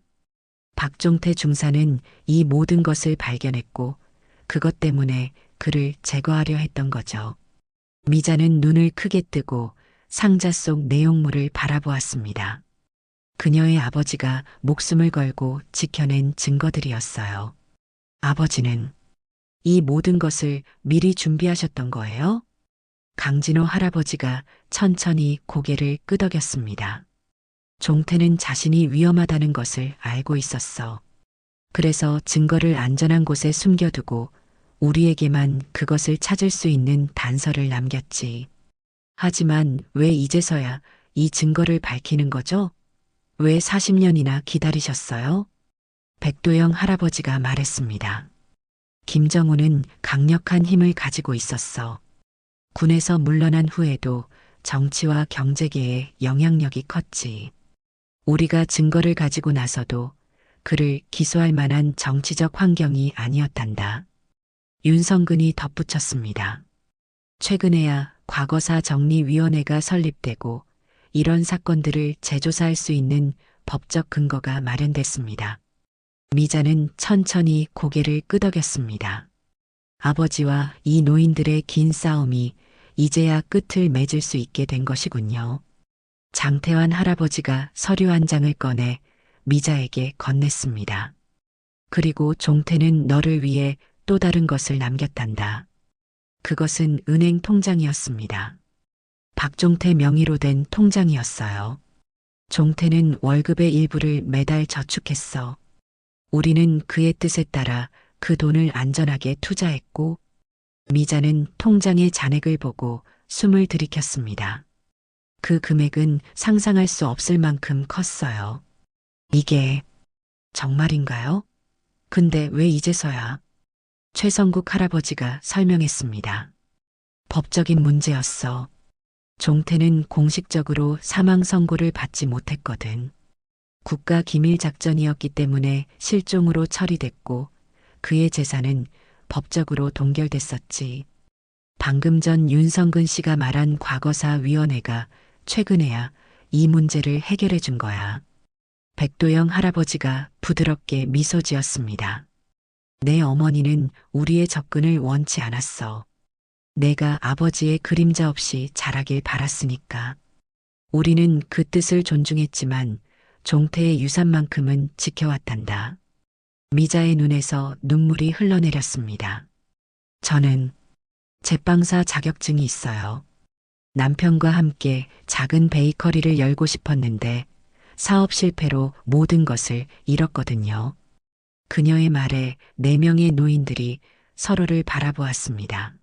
박종태 중사는 이 모든 것을 발견했고 그것 때문에 그를 제거하려 했던 거죠. 미자는 눈을 크게 뜨고 상자 속 내용물을 바라보았습니다. 그녀의 아버지가 목숨을 걸고 지켜낸 증거들이었어요. 아버지는 이 모든 것을 미리 준비하셨던 거예요? 강진호 할아버지가 천천히 고개를 끄덕였습니다. 종태는 자신이 위험하다는 것을 알고 있었어. 그래서 증거를 안전한 곳에 숨겨두고 우리에게만 그것을 찾을 수 있는 단서를 남겼지. 하지만 왜 이제서야 이 증거를 밝히는 거죠? 왜 40년이나 기다리셨어요? 백도영 할아버지가 말했습니다. 김정우는 강력한 힘을 가지고 있었어. 군에서 물러난 후에도 정치와 경제계에 영향력이 컸지. 우리가 증거를 가지고 나서도 그를 기소할 만한 정치적 환경이 아니었단다. 윤성근이 덧붙였습니다. 최근에야 과거사 정리위원회가 설립되고 이런 사건들을 재조사할 수 있는 법적 근거가 마련됐습니다. 미자는 천천히 고개를 끄덕였습니다. 아버지와 이 노인들의 긴 싸움이 이제야 끝을 맺을 수 있게 된 것이군요. 장태환 할아버지가 서류 한 장을 꺼내 미자에게 건넸습니다. 그리고 종태는 너를 위해 또 다른 것을 남겼단다. 그것은 은행 통장이었습니다. 박종태 명의로 된 통장이었어요. 종태는 월급의 일부를 매달 저축했어. 우리는 그의 뜻에 따라 그 돈을 안전하게 투자했고 미자는 통장의 잔액을 보고 숨을 들이켰습니다. 그 금액은 상상할 수 없을 만큼 컸어요. 이게 정말인가요? 근데 왜 이제서야? 최성국 할아버지가 설명했습니다. 법적인 문제였어. 종태는 공식적으로 사망 선고를 받지 못했거든. 국가 기밀 작전이었기 때문에 실종으로 처리됐고 그의 재산은 법적으로 동결됐었지. 방금 전 윤성근 씨가 말한 과거사 위원회가 최근에야 이 문제를 해결해 준 거야. 백도영 할아버지가 부드럽게 미소 지었습니다. 내 어머니는 우리의 접근을 원치 않았어. 내가 아버지의 그림자 없이 자라길 바랐으니까. 우리는 그 뜻을 존중했지만 종태의 유산만큼은 지켜왔단다. 미자의 눈에서 눈물이 흘러내렸습니다. 저는 제빵사 자격증이 있어요. 남편과 함께 작은 베이커리를 열고 싶었는데 사업 실패로 모든 것을 잃었거든요. 그녀의 말에 4명의 노인들이 서로를 바라보았습니다.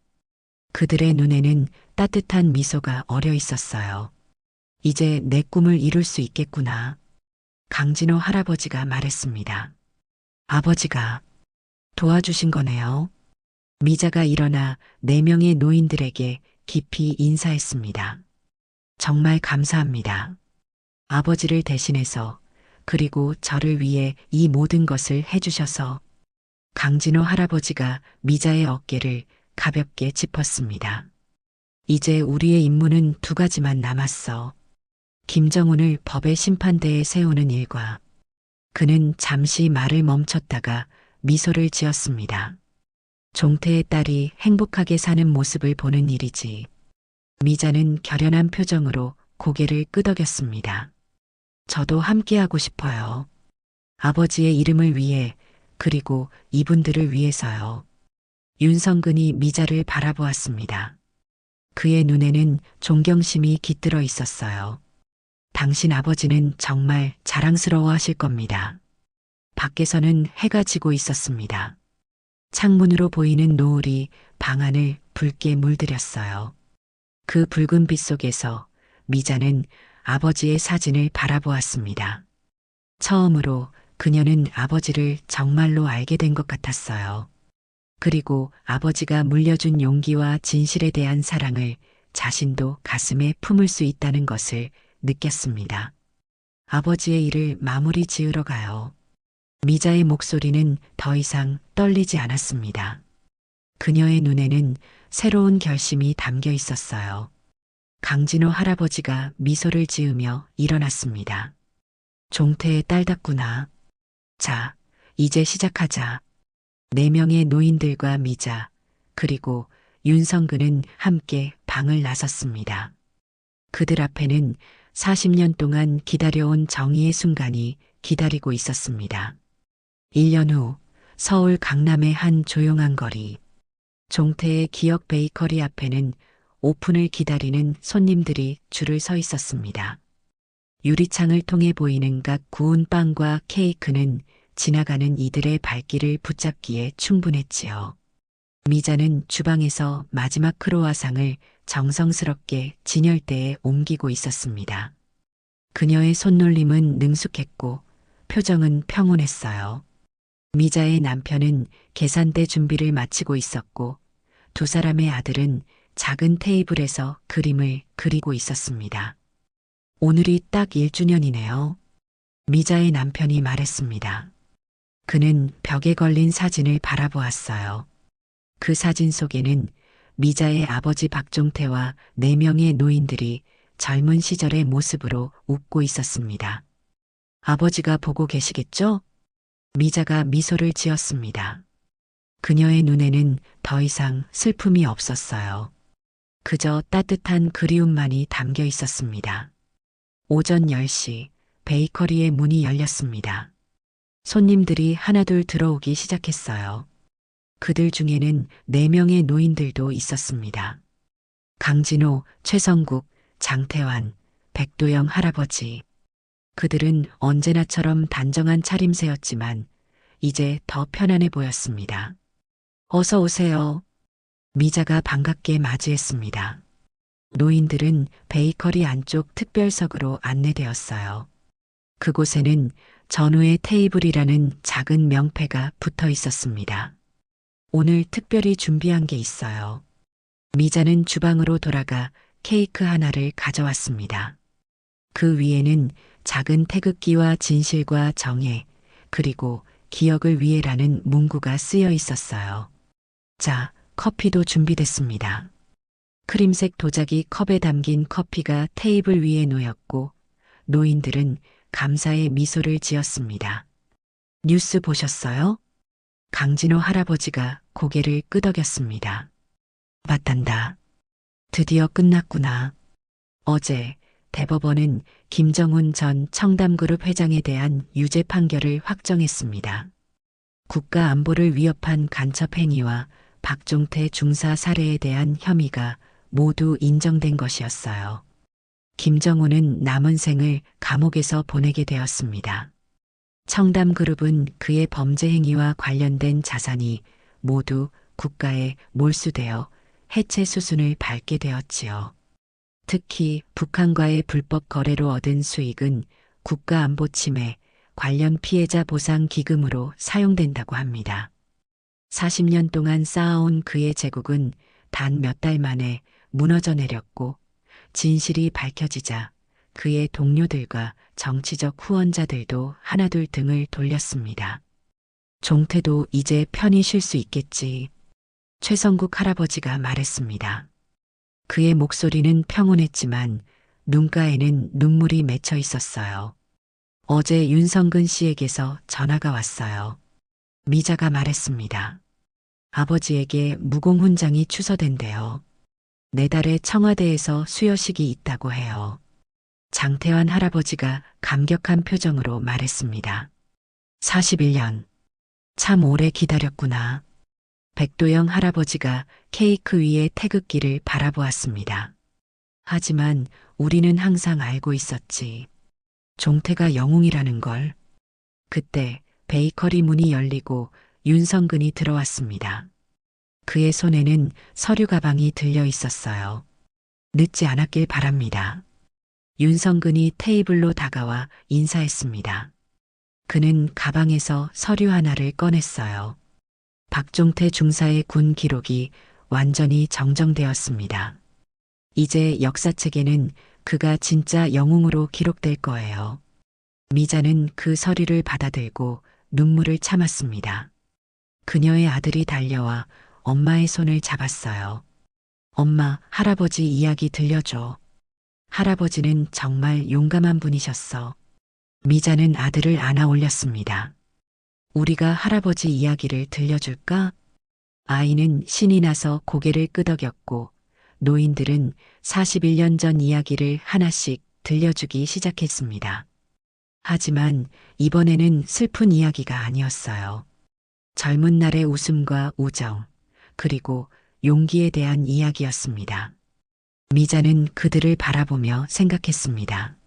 그들의 눈에는 따뜻한 미소가 어려 있었어요. 이제 내 꿈을 이룰 수 있겠구나. 강진호 할아버지가 말했습니다. 아버지가 도와주신 거네요. 미자가 일어나 4명의 노인들에게 깊이 인사했습니다. 정말 감사합니다. 아버지를 대신해서 그리고 저를 위해 이 모든 것을 해주셔서. 강진호 할아버지가 미자의 어깨를 가볍게 짚었습니다. 이제 우리의 임무는 2가지만 남았어. 김정훈을 법의 심판대에 세우는 일과. 그는 잠시 말을 멈췄다가 미소를 지었습니다. 종태의 딸이 행복하게 사는 모습을 보는 일이지. 미자는 결연한 표정으로 고개를 끄덕였습니다. 저도 함께하고 싶어요. 아버지의 이름을 위해 그리고 이분들을 위해서요. 윤성근이 미자를 바라보았습니다. 그의 눈에는 존경심이 깃들어 있었어요. 당신 아버지는 정말 자랑스러워 하실 겁니다. 밖에서는 해가 지고 있었습니다. 창문으로 보이는 노을이 방 안을 붉게 물들였어요. 그 붉은 빛 속에서 미자는 아버지의 사진을 바라보았습니다. 처음으로 그녀는 아버지를 정말로 알게 된 것 같았어요. 그리고 아버지가 물려준 용기와 진실에 대한 사랑을 자신도 가슴에 품을 수 있다는 것을 느꼈습니다. 아버지의 일을 마무리 지으러 가요. 미자의 목소리는 더 이상 떨리지 않았습니다. 그녀의 눈에는 새로운 결심이 담겨 있었어요. 강진호 할아버지가 미소를 지으며 일어났습니다. 종태의 딸답구나. 자, 이제 시작하자. 4명의 노인들과 미자, 그리고 윤성근은 함께 방을 나섰습니다. 그들 앞에는 40년 동안 기다려온 정의의 순간이 기다리고 있었습니다. 1년 후 서울 강남의 한 조용한 거리. 종태의 기억 베이커리 앞에는 오픈을 기다리는 손님들이 줄을 서 있었습니다. 유리창을 통해 보이는 각 구운 빵과 케이크는 지나가는 이들의 발길을 붙잡기에 충분했지요. 미자는 주방에서 마지막 크로와상을 정성스럽게 진열대에 옮기고 있었습니다. 그녀의 손놀림은 능숙했고 표정은 평온했어요. 미자의 남편은 계산대 준비를 마치고 있었고 2 사람의 아들은 작은 테이블에서 그림을 그리고 있었습니다. 오늘이 딱 1주년이네요. 미자의 남편이 말했습니다. 그는 벽에 걸린 사진을 바라보았어요. 그 사진 속에는 미자의 아버지 박종태와 4명의 노인들이 젊은 시절의 모습으로 웃고 있었습니다. 아버지가 보고 계시겠죠? 미자가 미소를 지었습니다. 그녀의 눈에는 더 이상 슬픔이 없었어요. 그저 따뜻한 그리움만이 담겨 있었습니다. 오전 10시 베이커리의 문이 열렸습니다. 손님들이 하나둘 들어오기 시작했어요. 그들 중에는 4명의 노인들도 있었습니다. 강진호, 최성국, 장태환, 백도영 할아버지. 그들은 언제나처럼 단정한 차림새였지만 이제 더 편안해 보였습니다. 어서 오세요. 미자가 반갑게 맞이했습니다. 노인들은 베이커리 안쪽 특별석으로 안내되었어요. 그곳에는 전우의 테이블이라는 작은 명패가 붙어 있었습니다. 오늘 특별히 준비한 게 있어요. 미자는 주방으로 돌아가 케이크 하나를 가져왔습니다. 그 위에는 작은 태극기와 진실과 정예, 그리고 기억을 위해라는 문구가 쓰여 있었어요. 자, 커피도 준비됐습니다. 크림색 도자기 컵에 담긴 커피가 테이블 위에 놓였고 노인들은 감사의 미소를 지었습니다. 뉴스 보셨어요? 강진호 할아버지가 고개를 끄덕였습니다. 맞단다. 드디어 끝났구나. 어제 대법원은 김정훈 전 청담그룹 회장에 대한 유죄 판결을 확정했습니다. 국가 안보를 위협한 간첩 행위와 박종태 중사 살해에 대한 혐의가 모두 인정된 것이었어요. 김정훈은 남은 생을 감옥에서 보내게 되었습니다. 청담그룹은 그의 범죄 행위와 관련된 자산이 모두 국가에 몰수되어 해체 수순을 밟게 되었지요. 특히 북한과의 불법 거래로 얻은 수익은 국가안보 침해 관련 피해자 보상 기금으로 사용된다고 합니다. 40년 동안 쌓아온 그의 제국은 단 몇 달 만에 무너져 내렸고 진실이 밝혀지자 그의 동료들과 정치적 후원자들도 하나둘 등을 돌렸습니다. 종태도 이제 편히 쉴 수 있겠지. 최성국 할아버지가 말했습니다. 그의 목소리는 평온했지만 눈가에는 눈물이 맺혀 있었어요. 어제 윤성근 씨에게서 전화가 왔어요. 미자가 말했습니다. 아버지에게 무공훈장이 추서된대요. 내달에 청와대에서 수여식이 있다고 해요. 장태환 할아버지가 감격한 표정으로 말했습니다. 41년. 참 오래 기다렸구나. 백도영 할아버지가 케이크 위에 태극기를 바라보았습니다. 하지만 우리는 항상 알고 있었지. 종태가 영웅이라는 걸. 그때 베이커리 문이 열리고 윤성근이 들어왔습니다. 그의 손에는 서류 가방이 들려 있었어요. 늦지 않았길 바랍니다. 윤성근이 테이블로 다가와 인사했습니다. 그는 가방에서 서류 하나를 꺼냈어요. 박종태 중사의 군 기록이 완전히 정정되었습니다. 이제 역사책에는 그가 진짜 영웅으로 기록될 거예요. 미자는 그 서류를 받아들고 눈물을 참았습니다. 그녀의 아들이 달려와 엄마의 손을 잡았어요. 엄마, 할아버지 이야기 들려줘. 할아버지는 정말 용감한 분이셨어. 미자는 아들을 안아 올렸습니다. 우리가 할아버지 이야기를 들려줄까? 아이는 신이 나서 고개를 끄덕였고 노인들은 41년 전 이야기를 하나씩 들려주기 시작했습니다. 하지만 이번에는 슬픈 이야기가 아니었어요. 젊은 날의 웃음과 우정, 그리고 용기에 대한 이야기였습니다. 미자는 그들을 바라보며 생각했습니다.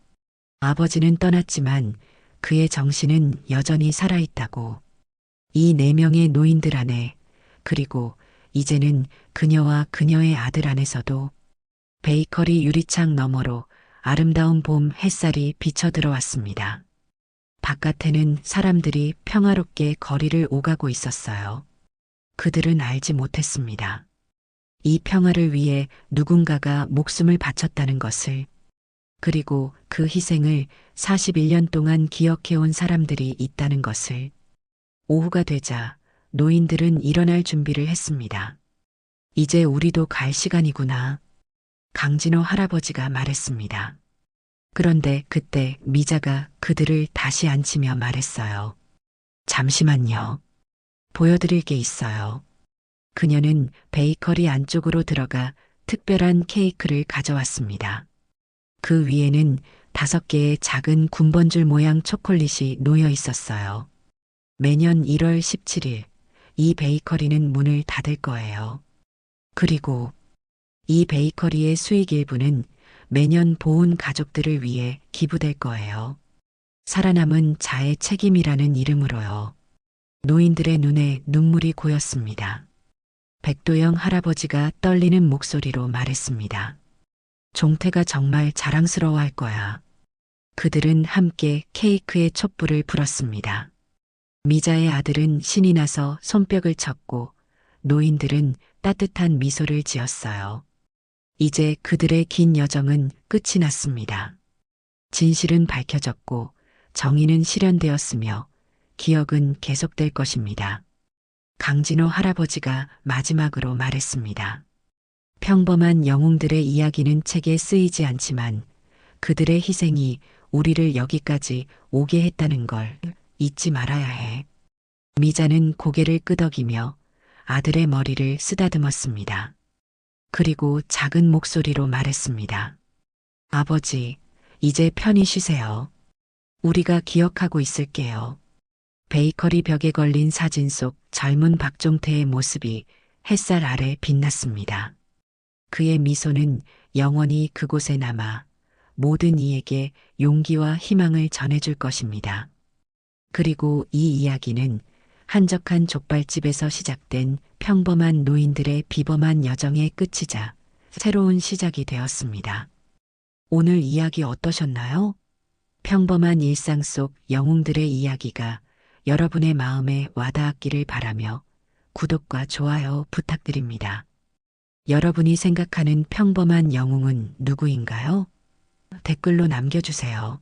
아버지는 떠났지만 그의 정신은 여전히 살아있다고. 이 4명의 노인들 안에, 그리고 이제는 그녀와 그녀의 아들 안에서도 베이커리 유리창 너머로 아름다운 봄 햇살이 비쳐 들어왔습니다. 바깥에는 사람들이 평화롭게 거리를 오가고 있었어요. 그들은 알지 못했습니다. 이 평화를 위해 누군가가 목숨을 바쳤다는 것을, 그리고 그 희생을 41년 동안 기억해온 사람들이 있다는 것을. 오후가 되자 노인들은 일어날 준비를 했습니다. 이제 우리도 갈 시간이구나. 강진호 할아버지가 말했습니다. 그런데 그때 미자가 그들을 다시 앉히며 말했어요. 잠시만요. 보여드릴 게 있어요. 그녀는 베이커리 안쪽으로 들어가 특별한 케이크를 가져왔습니다. 그 위에는 5개의 작은 군번줄 모양 초콜릿이 놓여 있었어요. 매년 1월 17일, 이 베이커리는 문을 닫을 거예요. 그리고 이 베이커리의 수익 일부는 매년 보훈 가족들을 위해 기부될 거예요. 살아남은 자의 책임이라는 이름으로요. 노인들의 눈에 눈물이 고였습니다. 백도영 할아버지가 떨리는 목소리로 말했습니다. 종태가 정말 자랑스러워할 거야. 그들은 함께 케이크에 촛불을 불었습니다. 미자의 아들은 신이 나서 손뼉을 쳤고 노인들은 따뜻한 미소를 지었어요. 이제 그들의 긴 여정은 끝이 났습니다. 진실은 밝혀졌고 정의는 실현되었으며 기억은 계속될 것입니다. 강진호 할아버지가 마지막으로 말했습니다. 평범한 영웅들의 이야기는 책에 쓰이지 않지만 그들의 희생이 우리를 여기까지 오게 했다는 걸 잊지 말아야 해. 미자는 고개를 끄덕이며 아들의 머리를 쓰다듬었습니다. 그리고 작은 목소리로 말했습니다. 아버지, 이제 편히 쉬세요. 우리가 기억하고 있을게요. 베이커리 벽에 걸린 사진 속 젊은 박종태의 모습이 햇살 아래 빛났습니다. 그의 미소는 영원히 그곳에 남아 모든 이에게 용기와 희망을 전해줄 것입니다. 그리고 이 이야기는 한적한 족발집에서 시작된 평범한 노인들의 비범한 여정의 끝이자 새로운 시작이 되었습니다. 오늘 이야기 어떠셨나요? 평범한 일상 속 영웅들의 이야기가 여러분의 마음에 와닿았기를 바라며 구독과 좋아요 부탁드립니다. 여러분이 생각하는 평범한 영웅은 누구인가요? 댓글로 남겨주세요.